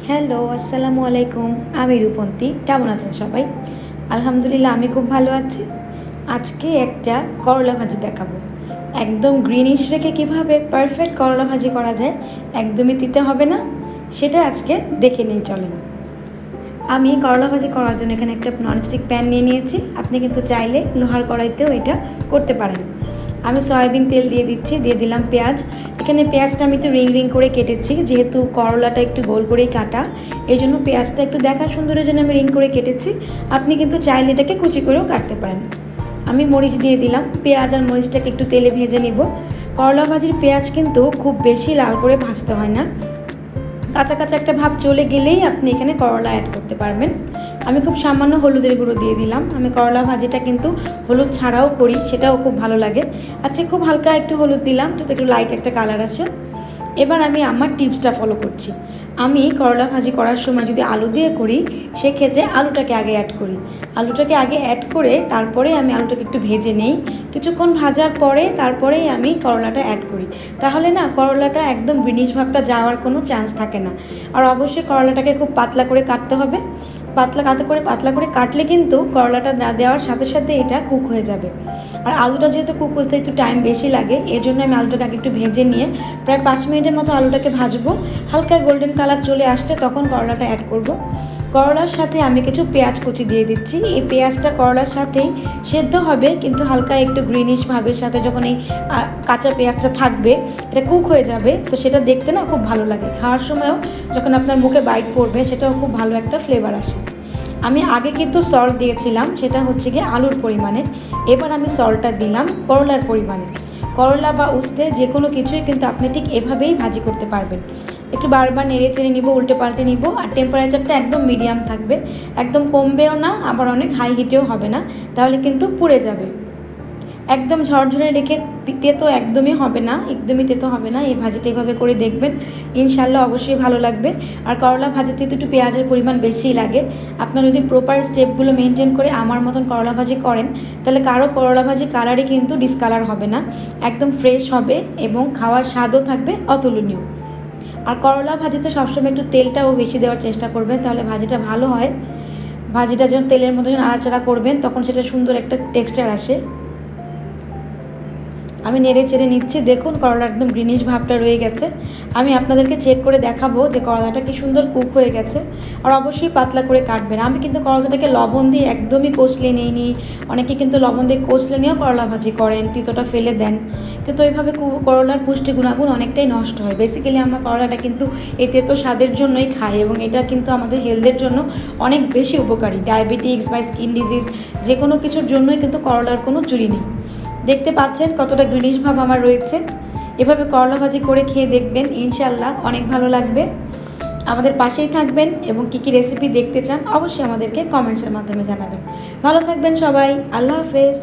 Hello, আসসালামু আলাইকুম। আমি রূপন্তি। কেমন আছেন সবাই? আলহামদুলিল্লাহ আমি খুব ভালো আছি। আজকে একটা করলা ভাজি দেখাবো। একদম গ্রিনিশ রেখে কীভাবে পারফেক্ট করলা ভাজি করা যায়, একদমই তিতে হবে না, সেটা আজকে দেখে নিয়ে চলেন। আমি করলা ভাজি করার জন্য এখানে একটা ননস্টিক প্যান নিয়ে নিয়েছি। আপনি কিন্তু চাইলে লোহার কড়াইতেও এটা করতে পারেন। আমি সয়াবিন তেল দিয়ে দিচ্ছি, দিয়ে দিলাম পেঁয়াজ। এখানে পেঁয়াজটা আমি একটু রিং রিং করে কেটেছি, যেহেতু করলাটা একটু গোল করেই কাটা, এই জন্য পেঁয়াজটা একটু দেখার সুন্দরের জন্য আমি রিং করে কেটেছি। আপনি কিন্তু চাইলে এটাকে কুচি করেও কাটতে পারেন। আমি মরিচ দিয়ে দিলাম, পেঁয়াজ আর মরিচটাকে একটু তেলে ভেজে নিব। করলা ভাজির পেঁয়াজ কিন্তু খুব বেশি লাল করে ভাজতে হয় না, কাঁচা কাঁচা একটা ভাব চলে গেলেই আপনি এখানে করলা অ্যাড করতে পারবেন। আমি খুব সামান্য হলুদের গুঁড়ো দিয়ে দিলাম। আমি করলা ভাজিটা কিন্তু হলুদ ছাড়াও করি, সেটাও খুব ভালো লাগে। আচ্ছা, খুব হালকা একটু হলুদ দিলাম যাতে একটু লাইট একটা কালার আসে। এবার আমি আমার টিপসটা ফলো করছি। আমি করলা ভাজি করার সময় যদি আলু দিয়ে করি, সেক্ষেত্রে আলুটাকে আগে অ্যাড করি। আলুটাকে আগে অ্যাড করে তারপরে আমি আলুটাকে একটু ভেজে নেই। কিছুক্ষণ ভাজার পরে তারপরেই আমি করলাটা অ্যাড করি। তাহলে না করলাটা একদম গ্রিনিশ ভাবটা যাওয়ার কোনো চান্স থাকে না। আর অবশ্যই করলাটাকে খুব পাতলা করে কাটতে হবে। পাতলা করে কাটলে কিন্তু করলাটা না দেওয়ার সাথে সাথে এটা কুক হয়ে যাবে। আর আলুটা যেহেতু কুক করতে একটু টাইম বেশি লাগে, এর জন্য আমি আলুটাকে আগে একটু ভেজে নিয়ে প্রায় 5 মিনিটের মতো আলুটাকে ভাজবো। হালকা গোল্ডেন কালার চলে আসলে তখন করলাটা অ্যাড করব। করলার সাথে আমি কিছু পেঁয়াজ কুচি দিয়ে দিচ্ছি। এই পেঁয়াজটা করলার সাথেই সেদ্ধ হবে, কিন্তু হালকা একটু গ্রিনিশ ভাবের সাথে যখন এই কাঁচা পেঁয়াজটা থাকবে, এটা কুক হয়ে যাবে, তো সেটা দেখতে না খুব ভালো লাগে। খাওয়ার সময়ও যখন আপনার মুখে বাইট পড়বে, সেটাও খুব ভালো একটা ফ্লেভার আসে। আমি আগে কিন্তু সল্ট দিয়েছিলাম, সেটা হচ্ছে গিয়ে আলুর পরিমাণে। এবার আমি সল্টটা দিলাম করলার পরিমাণে। করলা বা উস্তে যে কোনো কিছুই কিন্তু আপনি ঠিক এভাবেই ভাজি করতে পারবেন। একটু বারবার নেড়ে চেড়ে নিব, উল্টে পাল্টে নিব। আর টেম্পারেচারটা একদম মিডিয়াম থাকবে, একদম কমবেও না আবার অনেক হাই হিটেও হবে না, তাহলে কিন্তু পুড়ে যাবে। একদম ঝরঝরে রেখে তেতো একদমই হবে না, এই ভাজিটা এইভাবে করে দেখবেন, ইনশাল্লাহ অবশ্যই ভালো লাগবে। আর করলা ভাজিতে তো একটু পেঁয়াজের পরিমাণ বেশিই লাগে। আপনারা যদি প্রপার স্টেপগুলো মেনটেন করে আমার মতন করলা ভাজি করেন, তাহলে কারো করলা ভাজি কালারই কিন্তু ডিসকালার হবে না, একদম ফ্রেশ হবে এবং খাওয়ার স্বাদও থাকবে অতুলনীয়। আর করলা ভাজিতে সবসময় একটু তেলটাও বেশি দেওয়ার চেষ্টা করবেন, তাহলে ভাজিটা ভালো হয়। ভাজিটা যখন তেলের মধ্যে নাড়াচাড়া করবেন, তখন সেটা সুন্দর একটা টেক্সচার আসে। আমি নেড়ে চেড়ে নিচ্ছি, দেখুন করলা একদম গ্রিনিশ ভাবটা রয়ে গেছে। আমি আপনাদেরকে চেক করে দেখাবো যে করলাটা কি সুন্দর কুক হয়ে গেছে। আর অবশ্যই পাতলা করে কাটবেন। আমি কিন্তু করলাটাকে লবণ দিয়ে একদমই কষলে নিইনি। অনেকে কিন্তু লবণ দিয়ে কষলে নিয়েও করলা ভাজি করেন, তিতোটা ফেলে দেন, কিন্তু এইভাবে করলার পুষ্টি গুণাগুণ অনেকটাই নষ্ট হয়। বেসিক্যালি আমরা করলাটা কিন্তু এই তেতো স্বাদের জন্যই খাই, এবং এটা কিন্তু আমাদের হেলথের জন্য অনেক বেশি উপকারী। ডায়াবেটিক্স বা স্কিন ডিজিজ যে কোনো কিছুর জন্যই কিন্তু করলার কোনো চুরি নেই। দেখতে পাচ্ছেন কতটা গ্রিনিশ ভাব আমার রয়েছে। এভাবে করলা ভাজি করে খেয়ে দেখবেন, ইনশাল্লাহ অনেক ভালো লাগবে। আমাদের পাশেই থাকবেন এবং কী কী রেসিপি দেখতে চান অবশ্যই আমাদেরকে কমেন্টসের মাধ্যমে জানাবেন। ভালো থাকবেন সবাই, আল্লাহ হাফেজ।